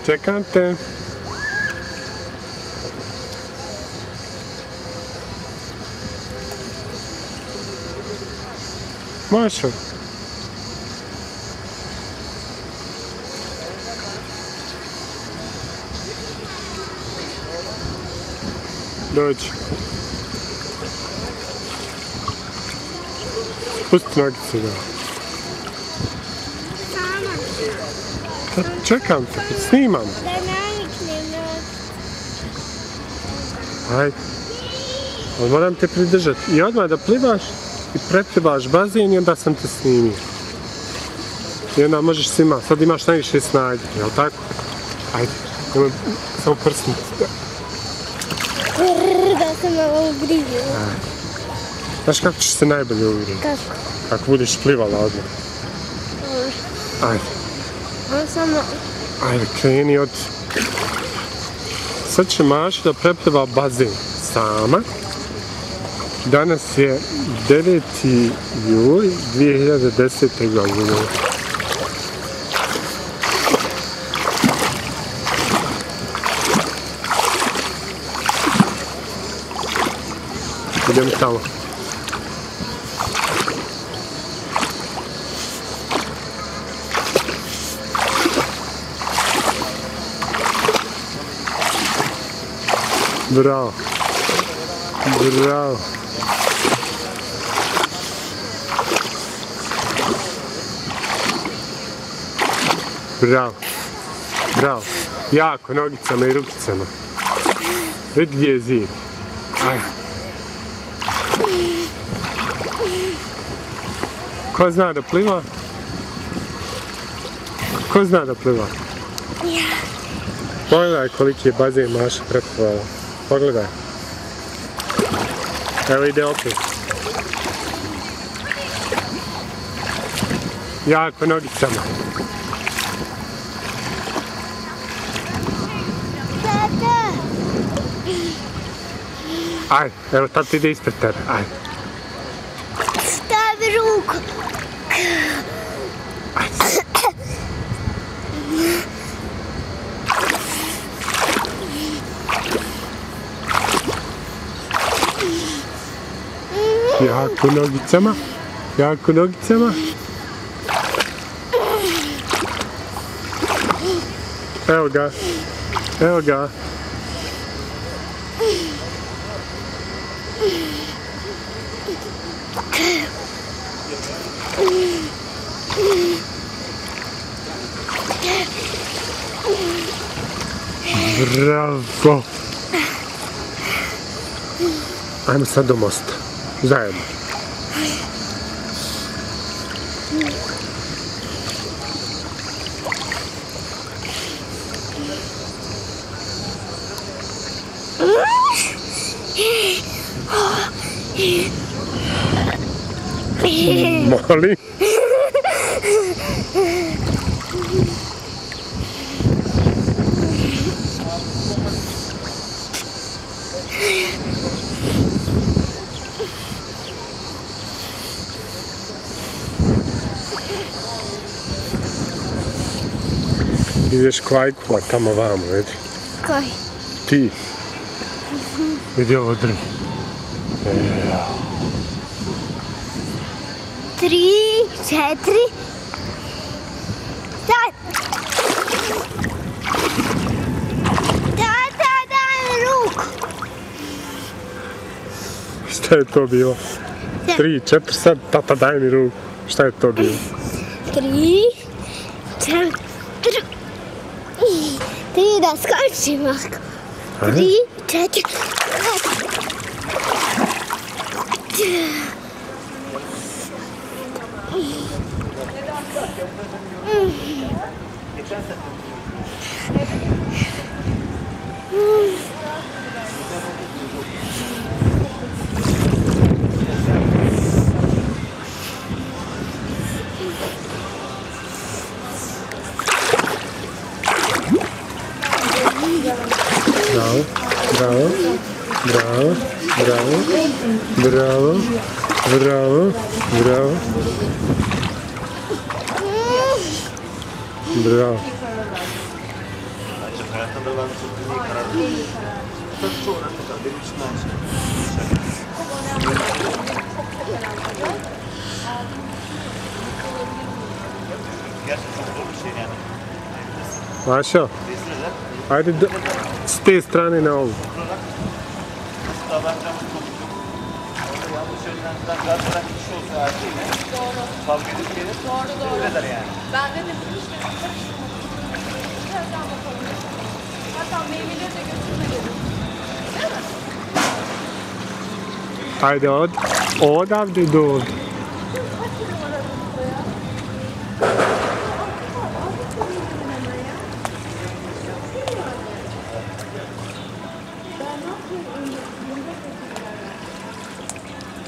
Čekam te. Može. Dođi. Pusti nogice da. Sama. Čekam te, snimam. Da naviknem nogice. Ajde. Ali moram te pridržati. I odmah da plivaš i preplivaš bazen i onda sam te snimio. I onda možeš svima, sad imaš najviše snage, jel tako? Ajde, nemoj samo prsnuti. Da sam malo ugrizio. Znaš kako ćeš se najbolje ugrijeti? Kako? Ako budeš plivala odmah. Ajde. On samo... Ajde, kreni od... Sad će Maša da prepliva bazen sama. Danas je 9. juli 2010. godine. Idemo tamo. Bravo. Bravo. Bravo. Bravo. Jako, nogicama i rukicama. Vidi gdje je zid. Ajde. Ko zna da pliva? Ko zna da pliva? Ja. Pogledaj koliki je bazen Maša preplivala. Pogledaj. Evo ide opet. Jako nogicama. Tata! Ajde, evo tata ide ispred tebe, ajde. Stavi ruku. Ajde. Jako nogicama, jako nogicama. Evo ga, evo ga. Bravo. Ajmo sad do mosta. Zajedno. Molim. Ideš kvajkula tamo vamo, vidi. Koji? Ti. Vidi ovo drvo. 3, 4. Tata, daj mi ruku. Šta je to bilo? 3, 4, sad tata daj mi ruku. Šta je to bilo? 3, 4. 3 da skočim, Marko. 3, 4. Bravo, bravo, bravo, bravo, bravo, bravo, bravo. Bravo. Vašo, ajde s te strane na ovu. Ben dedim işte birazdan bakalım. Hatta meyveleri de götürme dedim. Ajde odavde do ovdje.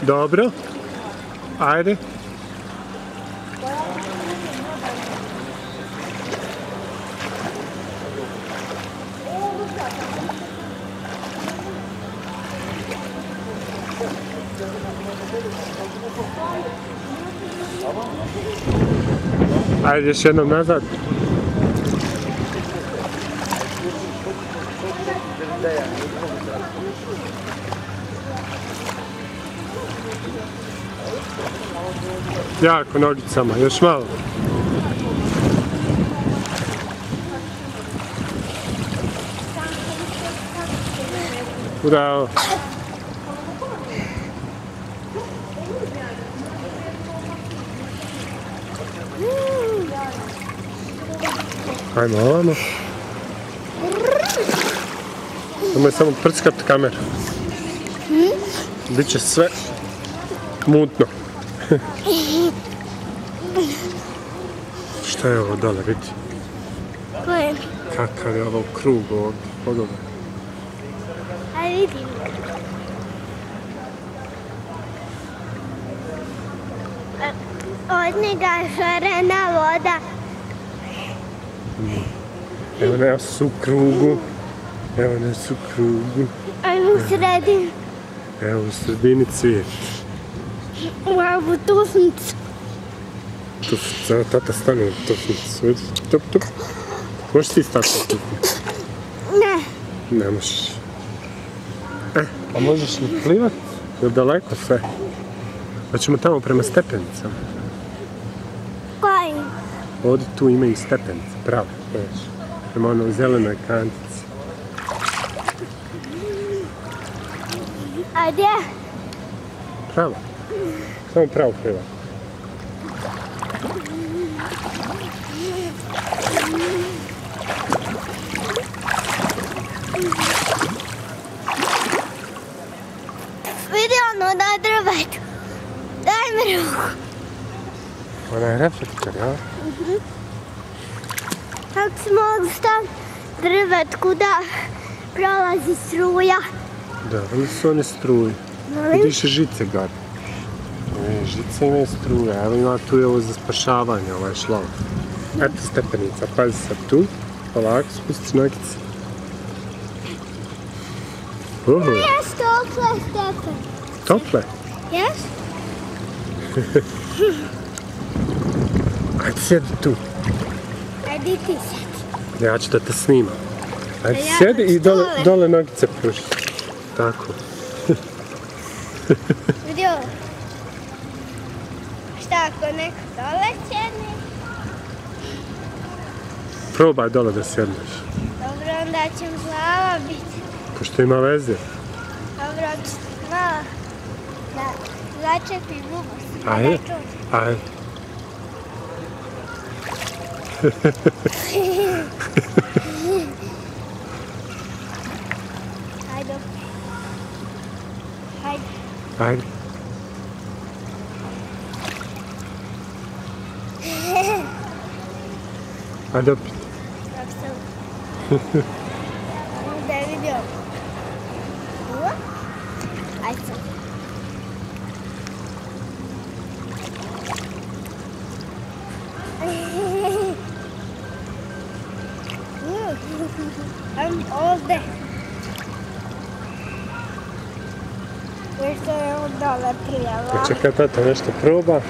Dobro. Ajde. Ajde još jednom nazad. Jako nogicama, još malo. Bravo. Ajmo ovamo. Nemoj samo prckati kameru. Biće sve mutno. Šta je ovo dole, vidi? Koje? Kakav je ovo krug ovdje, pogledaj. A vidim. Od njega je šarena voda. Evo nas u krugu. Evo nas u krugu. Ajmo u sredinu. Evo u sredini cvijet. U ovu tufnicu. Tufnica, tata stane u tufnicu, vidi. Tup, tup. Možeš ti stati u tufnicu? Ne. Ne možeš. A možeš li plivat? Je daleko sve? Hoćemo tamo prema stepenicama. Koji? Ovdje tu imaju stepenice, pravo, znaš. Prema onoj zelenoj kantici. A gdje? Pravo. Samo pravo plivat. Vidi ono na drvetu. Daj mi ruku. Ona je reflektor, ja? Kako si mogli staviti drvet kuda prolazi struja? Da, oni su one struje. Vidiš žice gade. Žice imaju struje, evo ima tu je ovo za spašavanje, ovaj šlav. Eto stepenica, pazi sad tu. Polako, spustiš nogice. Jes tople stepen. Tople? Jes? Ajde sjedi tu. Ajde ti sjedi. Ja ću da te snimam. Ajde ja sjedi i stole. dole nogice pruži. Tako. Vidi ovo. Šta ako neko dole sjedne? Probaj dole da sjedneš. Dobro, onda će mi glava biti. Pošto ima veze. Dobro, malo da začepim ubos. Ajde. Ajde. Ajde. Ajde. Ajde. Ajde opet. Kako sam? Da je vidio. Ovo? Ajde sad. Ovdje. Nešto je on dole prijava. Čekaj, tata nešto proba.